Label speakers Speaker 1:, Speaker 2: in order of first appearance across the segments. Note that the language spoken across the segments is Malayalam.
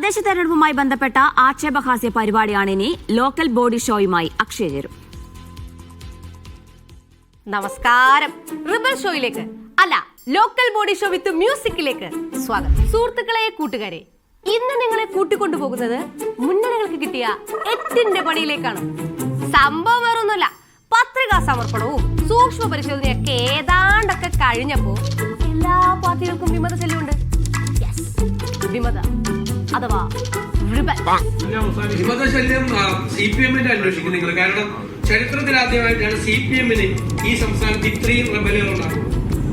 Speaker 1: തദ്ദേശ തെരഞ്ഞെടുപ്പുമായി ബന്ധപ്പെട്ട ആക്ഷേപഹാസ്യ പരിപാടിയാണ് ഇനി. ലോക്കൽ ബോഡി ഷോയുമായി അക്ഷയ ചേരും.
Speaker 2: നമസ്കാരം. റിബൽ ഷോയിലേക്ക് അല്ല, ലോക്കൽ ബോഡി ഷോ വിത്ത് മ്യൂസിക്കിലേക്ക് സ്വാഗതം. സുഹൃത്തുക്കളെ, കൂട്ടുകാരെ, ഇന്ന് നിങ്ങളെ കൂട്ടിക്കൊണ്ടുപോകുന്നത് മുന്നണികൾക്ക് കിട്ടിയ 8ന്റെ പണിയിലേക്കാണ്. സംഭവം വേറൊന്നുമല്ല, പത്രികാ സമർപ്പണവും സൂക്ഷ്മ പരിശോധനയൊക്കെ ഏതാണ്ടൊക്കെ കഴിഞ്ഞപ്പോ എല്ലാ പാർട്ടികൾക്കും വിമത ശല്യമുണ്ട്. വിമത അഥവാ
Speaker 3: വിമതശല്യം CPM-ന്റെ അന്വേഷിക്കും നിങ്ങൾ. കാരണം ചരിത്രത്തിൽ ആദ്യമായിട്ടാണ് CPM-ന് ഈ സംസ്ഥാനത്ത് ഇത്രയും റബലുകൾ ഉണ്ടാകുന്നത്.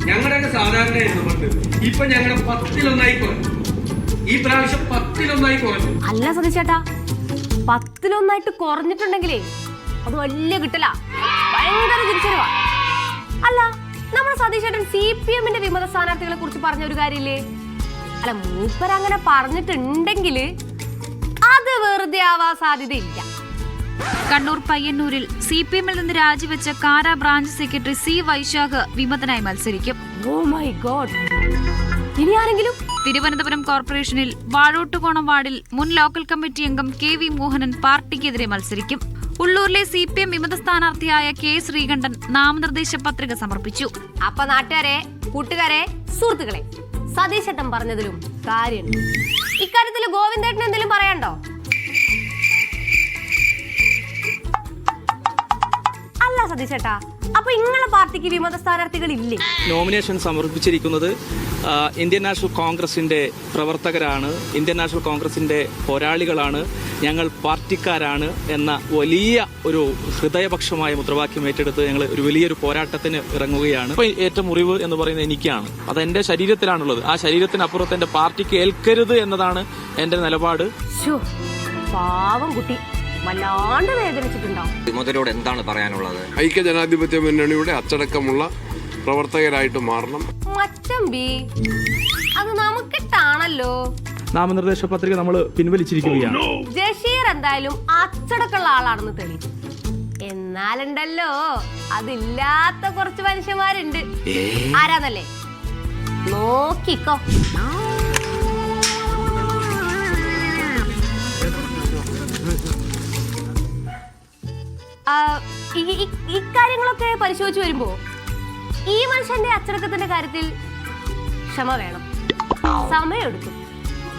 Speaker 3: ഞങ്ങളുടെയൊക്കെ സാധാരണയായിരുന്നു പണ്ട്. ഇപ്പൊ ഞങ്ങളുടെ 10-1 കുറഞ്ഞു. ഈ പ്രാവശ്യം 10-1 കുറഞ്ഞു.
Speaker 2: അല്ല സതീശേട്ടാ, 10-1 കുറഞ്ഞിട്ടുണ്ടെങ്കിലേ അത് വലിയ കിട്ടല, ഭയങ്കര തിരിച്ചറിവാ. അല്ല, നമ്മുടെ സതീശേട്ടൻ CPM-ന്റെ വിമത സ്ഥാനാർത്ഥികളെ കുറിച്ച് പറഞ്ഞ ഒരു കാര്യമില്ലേ? അല്ല, മൂപ്പരങ്ങനെ പറഞ്ഞിട്ടുണ്ടെങ്കിൽ അത് വെറുതെ ആവാൻ സാധ്യതയില്ല.
Speaker 4: കണ്ണൂർ പയ്യന്നൂരിൽ CPM-ൽ നിന്ന് രാജിവെച്ച Kara branch secretary C Vaishakh വിമതനായി മത്സരിക്കും.
Speaker 2: ഓ മൈ ഗോഡ്, ഇനി ആരെങ്കിലും?
Speaker 4: തിരുവനന്തപുരം കോർപ്പറേഷനിൽ വാഴോട്ടുകോണം വാർഡിൽ മുൻ ലോക്കൽ കമ്മിറ്റി അംഗം KV മോഹനൻ പാർട്ടിക്കെതിരെ മത്സരിക്കും. ഉള്ളൂരിലെ CPM വിമത സ്ഥാനാർത്ഥിയായ K ശ്രീകണ്ഠൻ നാമനിർദ്ദേശ പത്രിക സമർപ്പിച്ചു.
Speaker 2: അപ്പൊ നാട്ടുകാരെ, കൂട്ടുകാരെ, സുഹൃത്തുക്കളെ, സതീശേട്ടൻ പറഞ്ഞതിലും കാര്യമുണ്ട്. ഇക്കാര്യത്തിൽ ഗോവിന്ദേട്ടൻ എന്തെങ്കിലും പറയാണ്ടോ? അല്ല സതീശേട്ടാ, അപ്പൊ നിങ്ങളെ പാർട്ടിക്ക് വിമത സ്ഥാനാർത്ഥികൾ ഇല്ലേ?
Speaker 5: നോമിനേഷൻ സമർപ്പിച്ചിരിക്കുന്നത് ഇന്ത്യൻ നാഷണൽ കോൺഗ്രസിന്റെ പ്രവർത്തകരാണ്, ഇന്ത്യൻ നാഷണൽ കോൺഗ്രസിന്റെ പോരാളികളാണ്, ഞങ്ങൾ പാർട്ടിക്കാരാണ് എന്ന വലിയ ഒരു ഹൃദയപക്ഷമായ മുദ്രാവാക്യം ഏറ്റെടുത്ത് ഞങ്ങൾ ഒരു വലിയൊരു പോരാട്ടത്തിന് ഇറങ്ങുകയാണ്. ഇപ്പൊ ഏറ്റവും മുറിവ് എന്ന് പറയുന്നത് എനിക്കാണ്. അത് എന്റെ ശരീരത്തിലാണുള്ളത്. ആ ശരീരത്തിനപ്പുറത്ത് എന്റെ പാർട്ടിക്ക് ഏൽക്കരുത് എന്നതാണ് എന്റെ നിലപാട്.
Speaker 2: പാവം കുട്ടി വല്ലാണ്ട് വേദനിച്ചിട്ടുണ്ടാവും.
Speaker 6: വിമതരോട് എന്താണ് പറയാനുള്ളത്?
Speaker 7: ഐക്യജനാധിപത്യ മുന്നണിയുടെ അച്ചടക്കമുള്ള പ്രവർത്തകരായിട്ട് മാറണം.
Speaker 2: മച്ചമ്പി, അത് നമുക്കിട്ടാണല്ലോ.
Speaker 5: നാമനിർദ്ദേശ പത്രിക നമ്മൾ പിൻവലിച്ചിരിക്കുകയാണ്.
Speaker 2: ജഷീർ എന്തായാലും അച്ചടക്കമുള്ള ആളാണെന്ന് തെളിയിച്ചു. എന്നാലുണ്ടല്ലോ, അതില്ലാത്ത കുറച്ച് മനുഷ്യന്മാരുണ്ട്. ആരാന്നല്ലേ? നോക്കിക്കോ. ഇക്കാര്യങ്ങളൊക്കെ പരിശോധിച്ചു വരുമ്പോ ഈ മനുഷ്യന്റെ അച്ചടക്കത്തിന്റെ കാര്യത്തിൽ ക്ഷമ വേണം. സമയമെടുക്കും,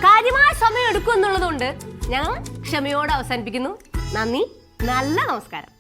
Speaker 2: കാര്യമായ സമയം എടുക്കും എന്നുള്ളതുകൊണ്ട് ഞങ്ങൾ ക്ഷമയോടെ അവസാനിപ്പിക്കുന്നു. നന്ദി, നല്ല നമസ്കാരം.